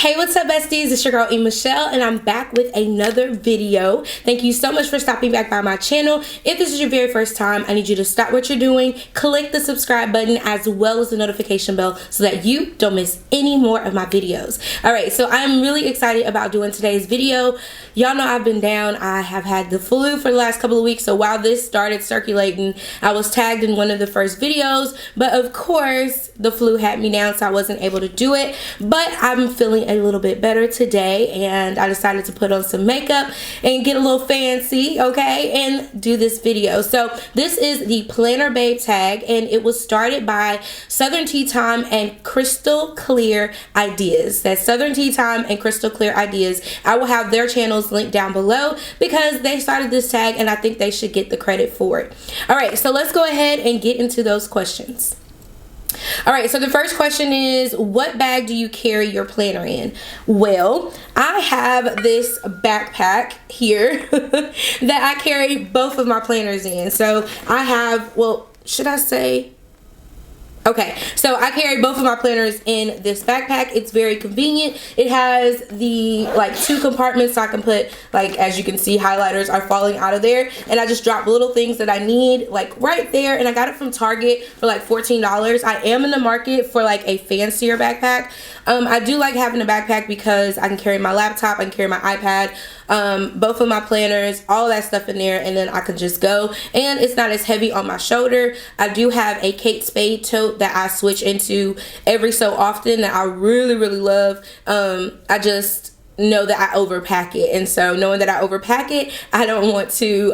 Hey, what's up, besties? It's your girl Michelle, and I'm back with another video. Thank you so much for stopping back by my channel. If this is your very first time, I need you to stop what you're doing, click the subscribe button as well as the notification bell so that you don't miss any more of my videos. Alright, so I'm really excited about doing today's video. Y'all know I've been down. I have had the flu for the last couple of weeks, so while this started circulating, I was tagged in one of the first videos, but of course, the flu had me down, so I wasn't able to do it, but I'm feeling a little bit better today, and I decided to put on some makeup and get a little fancy, okay, and do this video. So this is the Planner Babe tag, and it was started by Southern Tea Time and Crystal Clear Ideas. That's Southern Tea Time and Crystal Clear Ideas. I will have their channels linked down below because they started this tag and I think they should get the credit for it. Alright, so let's go ahead and get into those questions. Alright, so the first question is, what bag do you carry your planner in? Well, I have this backpack here that I carry both of my planners in. So I have, well, should I say? Okay, so I carry both of my planners in this backpack. It's very convenient. It has the two compartments so I can put, as you can see, highlighters are falling out of there, and I just drop little things that I need right there, and I got it from Target for $14. I am in the market for a fancier backpack. I do like having a backpack because I can carry my laptop, I can carry my iPad, both of my planners, all that stuff in there, and then I can just go, and it's not as heavy on my shoulder. I do have a Kate Spade tote that I switch into every so often that I really love. I just know that I overpack it, and so knowing that I overpack it, I don't want to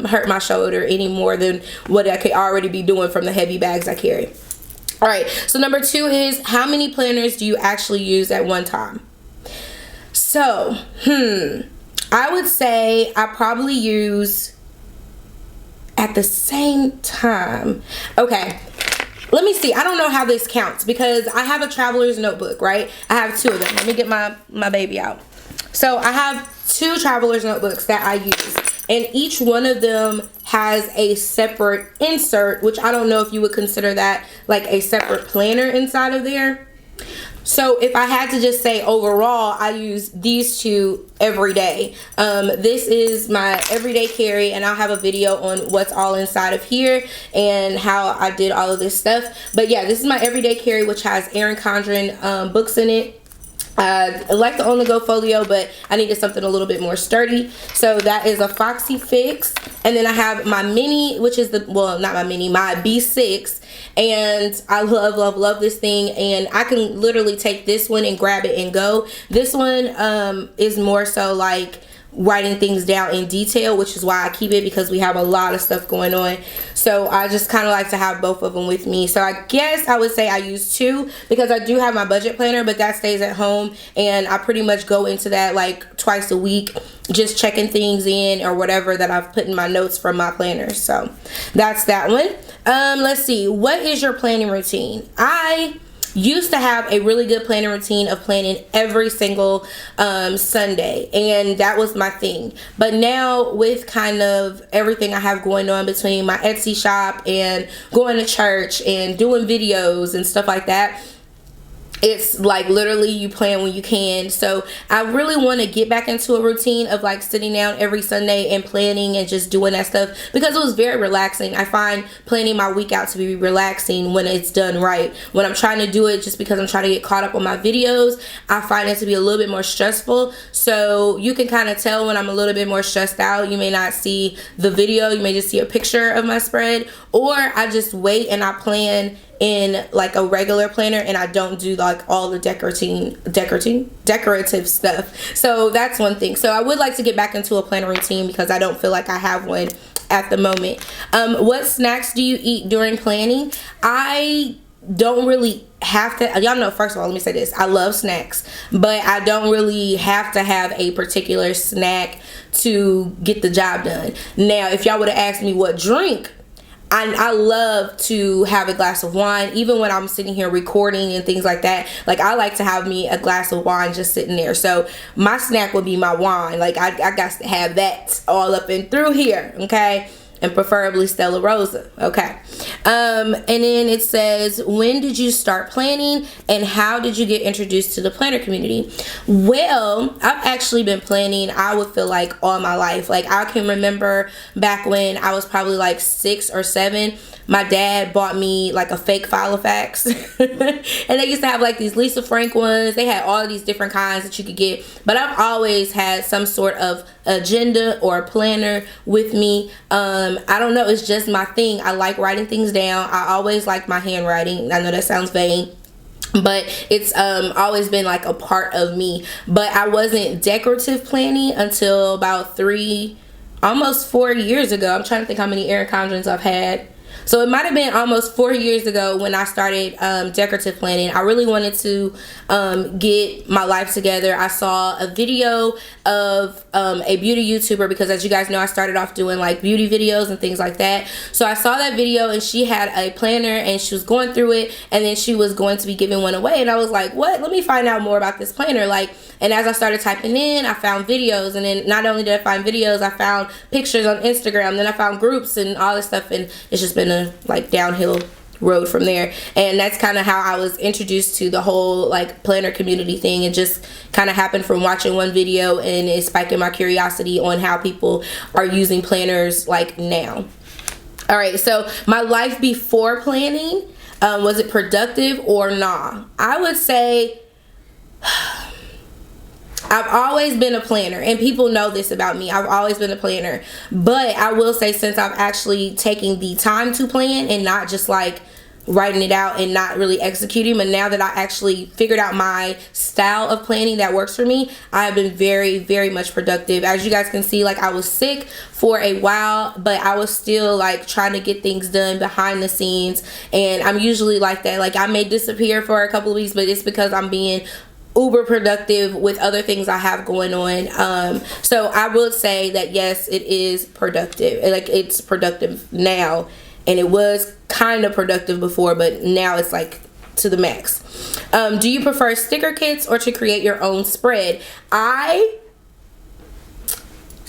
hurt my shoulder any more than what I could already be doing from the heavy bags I carry. Alright, so number 2 is, how many planners do you actually use at one time? So, I would say I probably use at the same time. Okay, let me see. I don't know how this counts because I have a traveler's notebook, right? I have 2 of them. Let me get my baby out. So I have 2 traveler's notebooks that I use, and each one of them has a separate insert, which I don't know if you would consider that a separate planner inside of there. So if I had to just say overall, I use these 2 every day. This is my everyday carry, and I'll have a video on what's all inside of here and how I did all of this stuff. But yeah, this is my everyday carry, which has Erin Condren books in it. I like the On The Go folio, but I needed something a little bit more sturdy. So that is a Foxy Fix. And then I have my mini, which is my B6. And I love this thing. And I can literally take this one and grab it and go. This one is more so writing things down in detail, which is why I keep it, because we have a lot of stuff going on. So I just kind of like to have both of them with me. So I guess I would say I use 2 because I do have my budget planner, but that stays at home, and I pretty much go into that twice a week, just checking things in or whatever that I've put in my notes from my planner. So that's that one. Let's see, what is your planning routine? I used to have a really good planning routine of planning every single Sunday, and that was my thing. But now with kind of everything I have going on between my Etsy shop and going to church and doing videos and stuff like that, it's literally you plan when you can. So I really want to get back into a routine of sitting down every Sunday and planning and just doing that stuff, because it was very relaxing. I find planning my week out to be relaxing when it's done right. When I'm trying to do it just because I'm trying to get caught up on my videos, I find it to be a little bit more stressful. So you can kind of tell when I'm a little bit more stressed out. You may not see the video, you may just see a picture of my spread, or I just wait and I plan in a regular planner, and I don't do all the decorative stuff. So that's one thing. So I would like to get back into a planner routine because I don't feel like I have one at the moment. What snacks do you eat during planning? I don't really have to, y'all know, first of all, let me say this, I love snacks, but I don't really have to have a particular snack to get the job done. Now, if y'all would have asked me what drink, I love to have a glass of wine, even when I'm sitting here recording and things like that. I like to have me a glass of wine just sitting there. So my snack would be my wine. I got to have that all up and through here, okay? and preferably Stella Rosa. Okay. And then it says, when did you start planning and how did you get introduced to the planner community? Well, I've actually been planning, I would feel like, all my life. Like, I can remember back when I was probably like 6 or 7, my dad bought me like a fake Filofax. And they used to have like these Lisa Frank ones. They had all of these different kinds that you could get. But I've always had some sort of agenda or a planner with me. I don't know, it's just my thing. I like writing things down. I always like my handwriting. I know that sounds vain, but it's always been like a part of me. But I wasn't decorative planning until about almost 4 years ago. I'm trying to think how many Erin Condrens I've had. So it might have been almost 4 years ago when I started decorative planning. I really wanted to get my life together. I saw a video of a beauty YouTuber, because as you guys know, I started off doing like beauty videos and things like that. So I saw that video and she had a planner and she was going through it, and then she was going to be giving one away. And I was like, what? Let me find out more about this planner. Like, and as I started typing in, I found videos, and then not only did I find videos, I found pictures on Instagram, then I found groups and all this stuff, and it's just been a like downhill road from there. And that's kind of how I was introduced to the whole like planner community thing. It just kind of happened from watching one video, and it spiking my curiosity on how people are using planners like now. All right, so my life before planning, was it productive or nah? I would say I've always been a planner, and people know this about me. I've always been a planner, but I will say, since I've actually taken the time to plan and not just like writing it out and not really executing, but now that I actually figured out my style of planning that works for me, I've been very, very much productive. As you guys can see, like, I was sick for a while, but I was still like trying to get things done behind the scenes, and I'm usually like that. Like, I may disappear for a couple of weeks, but it's because I'm being uber productive with other things I have going on. So I would say that yes, it is productive. Like, it's productive now, and it was kind of productive before, but now it's like to the max. Do you prefer sticker kits or to create your own spread? I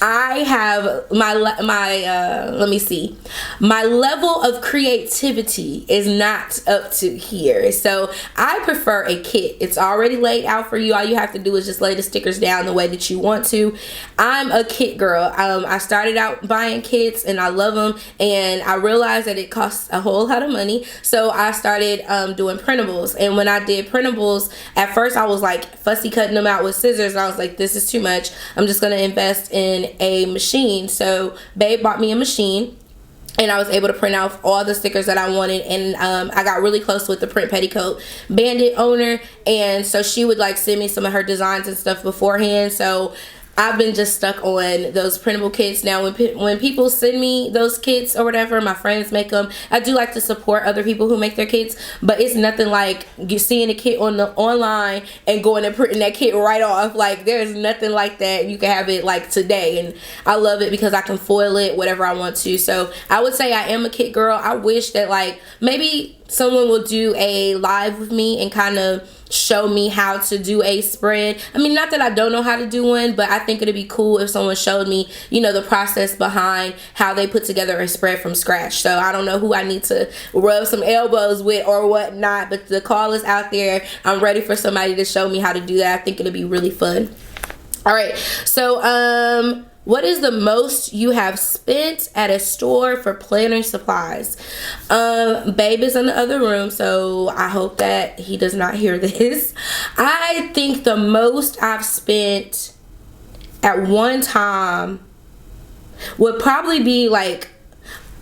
have my let me see, my level of creativity is not up to here, so I prefer a kit. It's already laid out for you. All you have to do is just lay the stickers down the way that you want to. I'm a kit girl. I started out buying kits and I love them, and I realized that it costs a whole lot of money, so I started doing printables. And when I did printables, at first I was like fussy cutting them out with scissors, and I was like, this is too much. I'm just gonna invest in a machine. So babe bought me a machine, and I was able to print out all the stickers that I wanted. And I got really close with the Print Petticoat Bandit owner, and so she would like send me some of her designs and stuff beforehand. So I've been just stuck on those printable kits. Now, when people send me those kits or whatever, my friends make them, I do like to support other people who make their kits, but it's nothing like you seeing a kit on the online and going and printing that kit right off. Like, there's nothing like that. You can have it like today, and I love it because I can foil it whatever I want to. So I would say I am a kit girl. I wish that like maybe someone will do a live with me and kind of show me how to do a spread. I mean, not that I don't know how to do one, but I think it'd be cool if someone showed me, you know, the process behind how they put together a spread from scratch. So I don't know who I need to rub some elbows with or whatnot, but the call is out there. I'm ready for somebody to show me how to do that. I think it'll be really fun. All right, so what is the most you have spent at a store for planner supplies? Babe is in the other room, so I hope that he does not hear this. I think the most I've spent at one time would probably be like,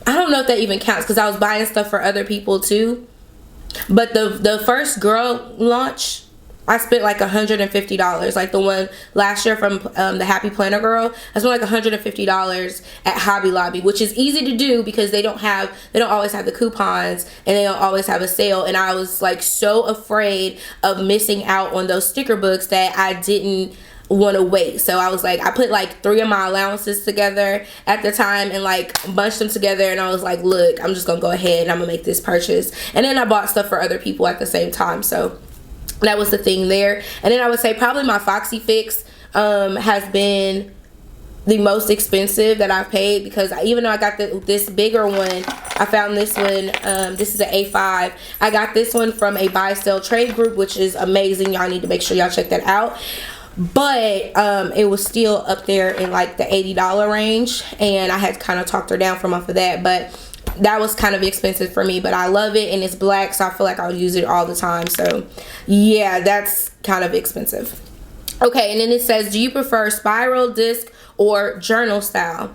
I don't know if that even counts because I was buying stuff for other people too. But the first girl launch, I spent like $150. Like the one last year from the Happy Planner Girl, I spent like $150 at Hobby Lobby, which is easy to do because they don't always have the coupons and they don't always have a sale. And I was like so afraid of missing out on those sticker books that I didn't want to wait. So I was like, I put like 3 of my allowances together at the time and like bunched them together, and I was like, look, I'm just gonna go ahead and I'm gonna make this purchase. And then I bought stuff for other people at the same time. So that was the thing there. And then I would say probably my Foxy fix has been the most expensive that I've paid, because even though I got this bigger one, I found this one, this is an A5. I got this one from a buy sell trade group, which is amazing. Y'all need to make sure y'all check that out. But it was still up there in like the $80 range, and I had kind of talked her down from off of that, but that was kind of expensive for me. But I love it, and it's black, so I feel like I'll use it all the time. So yeah, that's kind of expensive. Okay, and then it says, do you prefer spiral, disc, or journal style?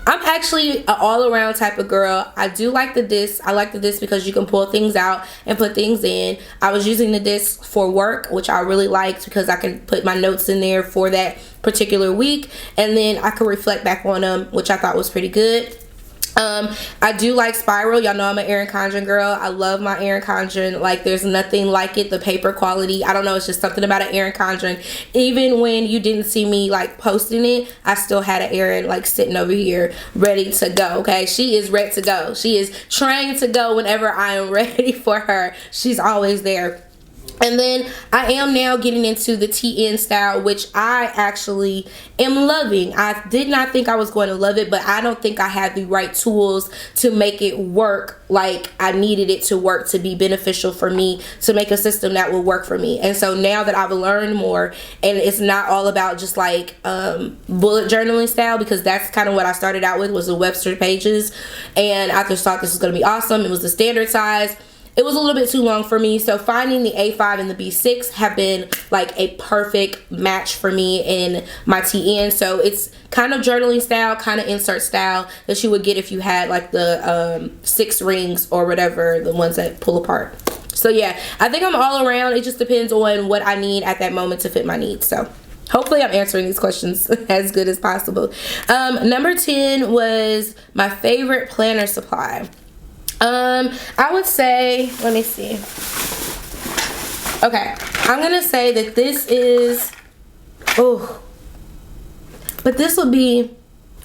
I'm actually an all-around type of girl. I do like the disc. I like the disc because you can pull things out and put things in. I was using the disc for work, which I really liked because I can put my notes in there for that particular week, and then I could reflect back on them, which I thought was pretty good. I do like spiral. Y'all know I'm an Erin Condren girl. I love my Erin Condren. Like, there's nothing like it. The paper quality, I don't know, it's just something about an Erin Condren. Even when you didn't see me like posting it, I still had an Erin like sitting over here ready to go. Okay, she is ready to go. She is trained to go whenever I am ready for her. She's always there. And then I am now getting into the TN style, which I actually am loving. I did not think I was going to love it, but I don't think I had the right tools to make it work like I needed it to work, to be beneficial for me, to make a system that will work for me. And so now that I've learned more, and it's not all about just like bullet journaling style, because that's kind of what I started out with, was the Webster pages, and I just thought this was going to be awesome. It was the standard size. It was a little bit too long for me, so finding the A5 and the B6 have been like a perfect match for me in my TN. So it's kind of journaling style, kind of insert style that you would get if you had like the 6 rings or whatever, the ones that pull apart. So yeah, I think I'm all around. It just depends on what I need at that moment to fit my needs. So hopefully I'm answering these questions as good as possible. Number 10 was my favorite planner supply. I would say, let me see. Okay, I'm gonna say that this is, but this would be,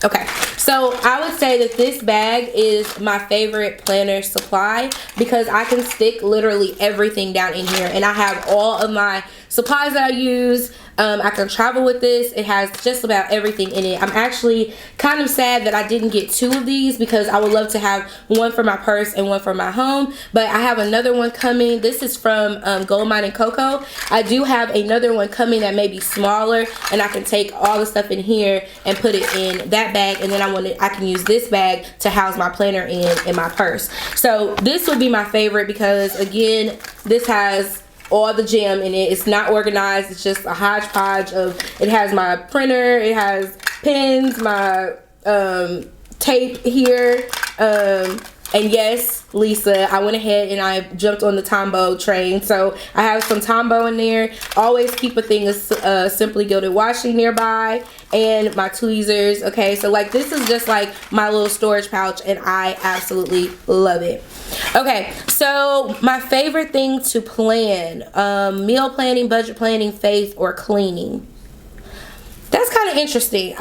okay. So I would say that this bag is my favorite planner supply because I can stick literally everything down in here, and I have all of my supplies that I use. I can travel with this. It has just about everything in it. I'm actually kind of sad that I didn't get 2 of these because I would love to have one for my purse and one for my home, but I have another one coming. This is from Gold Mine and Cocoa. I do have another one coming that may be smaller, and I can take all the stuff in here and put it in that bag, and then I can use this bag to house my planner in my purse. So this would be my favorite because, again, this has all the jam in it. It's not organized. It's just a hodgepodge of, it has my printer, it has pens, my tape here, and yes, Lisa, I went ahead and I jumped on the Tombow train. So I have some Tombow in there. Always keep a thing of Simply Gilded Washi nearby, and my tweezers. Okay, so like this is just like my little storage pouch, and I absolutely love it. Okay, so my favorite thing to plan, meal planning, budget planning, faith, or cleaning. That's kind of interesting.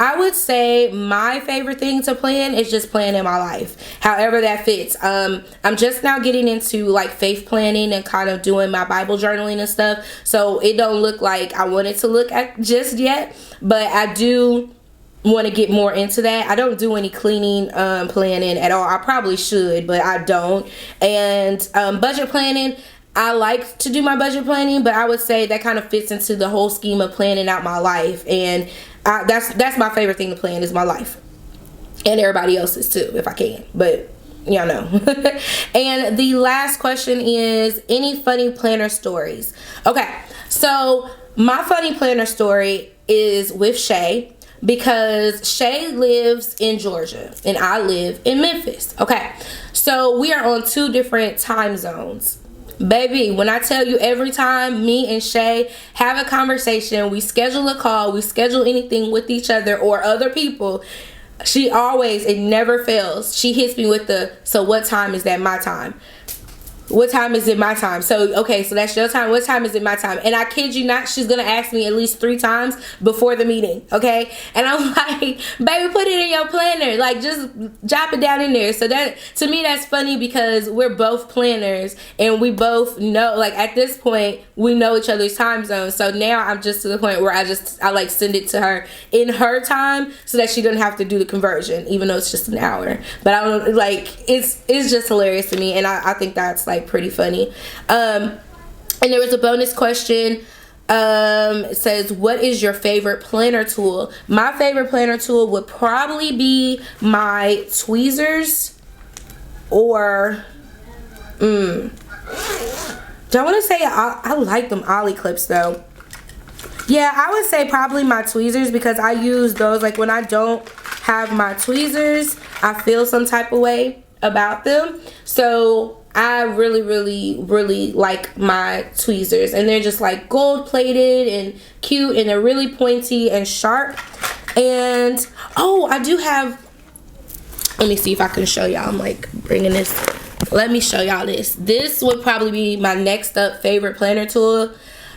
I would say my favorite thing to plan is just planning my life, however that fits. I'm just now getting into like faith planning and kind of doing my Bible journaling and stuff, so it don't look like I want it to look at just yet, but I do want to get more into that. I don't do any cleaning planning at all. I probably should, but I don't. And budget planning, I like to do my budget planning, but I would say that kind of fits into the whole scheme of planning out my life, and that's my favorite thing to plan, is my life, and everybody else's too if I can, but y'all know. And the last question is, any funny planner stories? Okay, so my funny planner story is with Shay, because Shay lives in Georgia and I live in Memphis. Okay, so we are on 2 different time zones. Baby, when I tell you, every time me and Shay have a conversation, we schedule a call, we schedule anything with each other or other people, she always, it never fails, she hits me with the, so what time is that my time? what time is it my time? So, okay, so that's your time. What time is it my time? And I kid you not, she's going to ask me at least 3 times before the meeting, okay? And I'm like, baby, put it in your planner. Like, just drop it down in there. So that, to me, that's funny because we're both planners and we both know, like, at this point, we know each other's time zones. So now I'm just to the point where I like send it to her in her time so that she doesn't have to do the conversion, even though it's just an hour. But I don't, like, it's just hilarious to me, and I think that's like pretty funny. And there was a bonus question. It says, what is your favorite planner tool? My favorite planner tool would probably be my tweezers, or do I want to say I like them Ollie clips though. Yeah, I would say probably my tweezers, because I use those, like, when I don't have my tweezers, I feel some type of way about them. So I really like my tweezers, and they're just like gold plated and cute, and they're really pointy and sharp. And oh, I do have, let me see if I can show y'all. I'm like bringing this, let me show y'all this. This would probably be my next up favorite planner tool,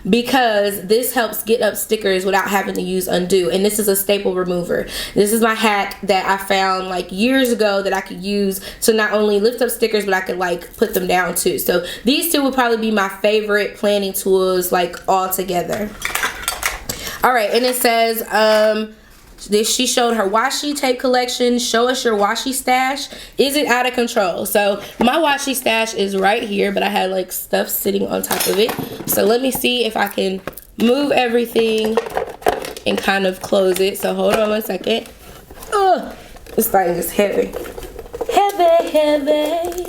because this helps get up stickers without having to use undo. And this is a staple remover. This is my hack that I found like years ago that I could use to not only lift up stickers, but I could like put them down too. So these two would probably be my favorite planning tools, like, all together. All right, and it says she showed her washi tape collection. Show us your washi stash. Is it out of control? So my washi stash is right here, but I had like stuff sitting on top of it. So let me see if I can move everything and kind of close it. So hold on one second. Oh, this thing is heavy. Heavy.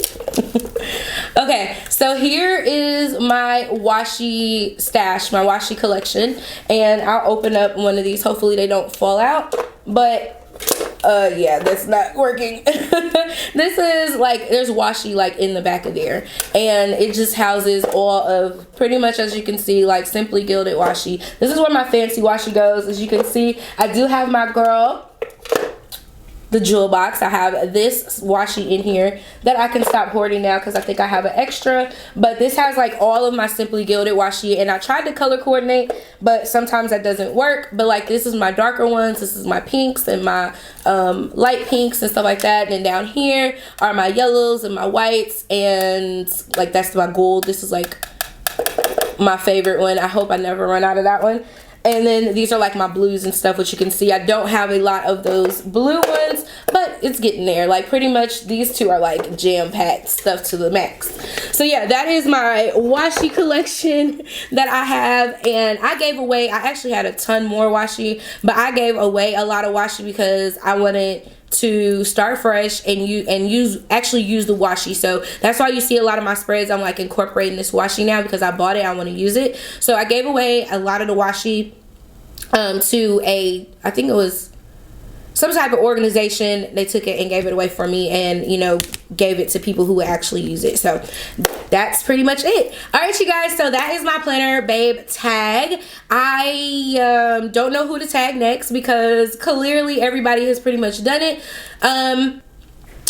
Okay, so here is my washi stash, my washi collection, and I'll open up one of these. Hopefully they don't fall out, but yeah, that's not working. This is like, there's washi like in the back of there, and it just houses all of, pretty much, as you can see, like simply gilded washi. This is where my fancy washi goes. As you can see, I do have my girl, the jewel box. I have this washi in here that I can stop hoarding now because I think I have an extra. But this has like all of my simply gilded washi, and I tried to color coordinate, but sometimes that doesn't work. But like, this is my darker ones, this is my pinks and my light pinks and stuff like that. And then down here are my yellows and my whites, and like that's my gold. This is like my favorite one. I hope I never run out of that one. And then these are like my blues and stuff, which you can see I don't have a lot of those blue ones, but it's getting there. Like, pretty much these two are like jam-packed stuff to the max. So yeah, that is my washi collection that I have. And I gave away, I actually had a ton more washi, but I gave away a lot of washi because I wanted to start fresh and use the washi. So that's why you see a lot of my spreads, I'm like incorporating this washi now because I bought it, I want to use it. So I gave away a lot of the washi to I think it was some type of organization. They took it and gave it away for me, and you know, gave it to people who would actually use it. So that's pretty much it. All right, you guys, so that is my planner babe tag. I don't know who to tag next because clearly everybody has pretty much done it.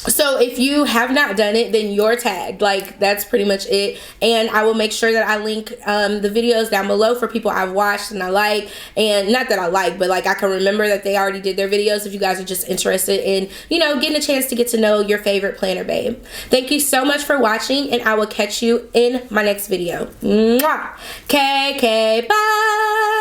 So if you have not done it, then you're tagged. Like, that's pretty much it. And I will make sure that I link the videos down below for people I've watched and I like. And not that I like, but like I can remember that they already did their videos if you guys are just interested in, you know, getting a chance to get to know your favorite planner babe. Thank you so much for watching, and I will catch you in my next video. Mwah! KK, bye!